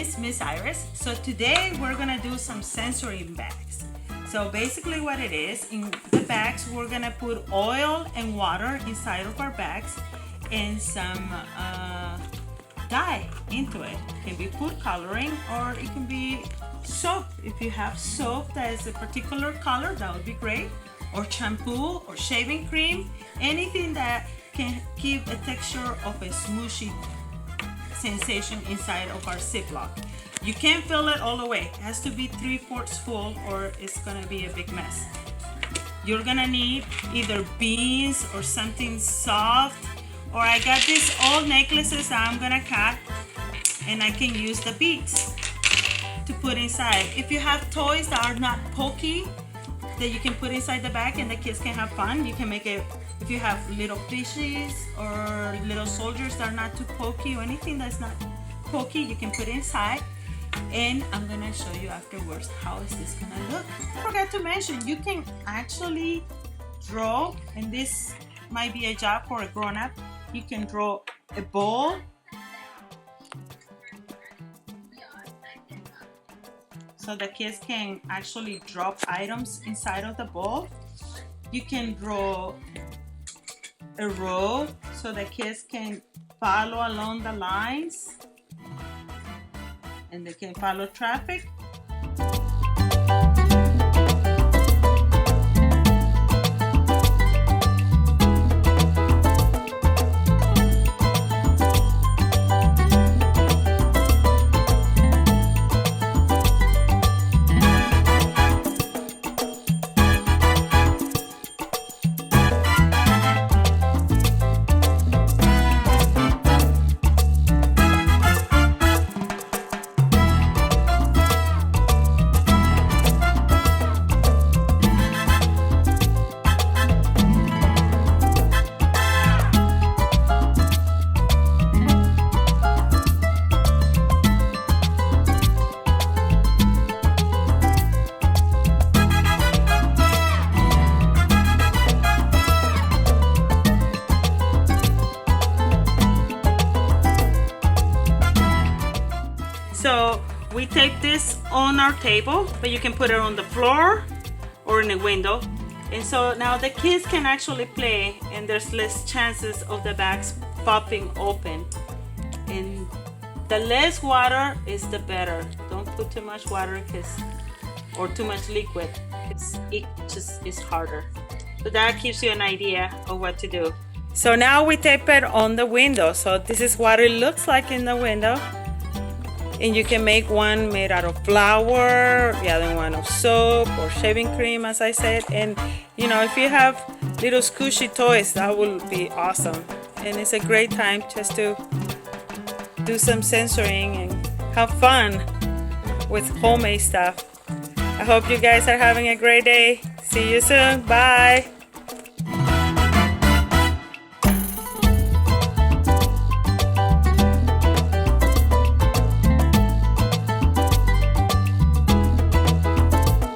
is Miss Iris. So today we're gonna do some sensory bags. So basically what it is, in the bags we're gonna put oil and water inside of our bags and some dye into it. It can be food coloring or it can be soap. If you have soap that is a particular color, that would be great. Or shampoo or shaving cream, anything that can give a texture of a smooshy sensation inside of our Ziplock. You can't fill it all the way. It has to be 3/4 full or it's gonna be a big mess. You're gonna need either beads or something soft, or I got these old necklaces that I'm gonna cut and I can use the beads to put inside. If you have toys that are not pokey that you can put inside the bag and the kids can have fun, you can make it. If you have little fishes or little soldiers that are not too pokey or anything that's not pokey, you can put inside. And I'm gonna show you afterwards how is this gonna look. I forgot to mention, you can actually draw, and this might be a job for a grown-up. You can draw a ball, so the kids can actually drop items inside of the ball. You can draw a road so the kids can follow along the lines and they can follow traffic. So we tape this on our table, but you can put it on the floor or in a window. And so now the kids can actually play and there's less chances of the bags popping open. And the less water is the better. Don't put too much water or too much liquid, because it just is harder. So that gives you an idea of what to do. So now we tape it on the window. So this is what it looks like in the window. And you can make one made out of flour, the other one of soap or shaving cream, as I said. And you know, if you have little squishy toys, that will be awesome. And it's a great time just to do some sensoring and have fun with homemade stuff. I hope you guys are having a great day. See you soon. Bye.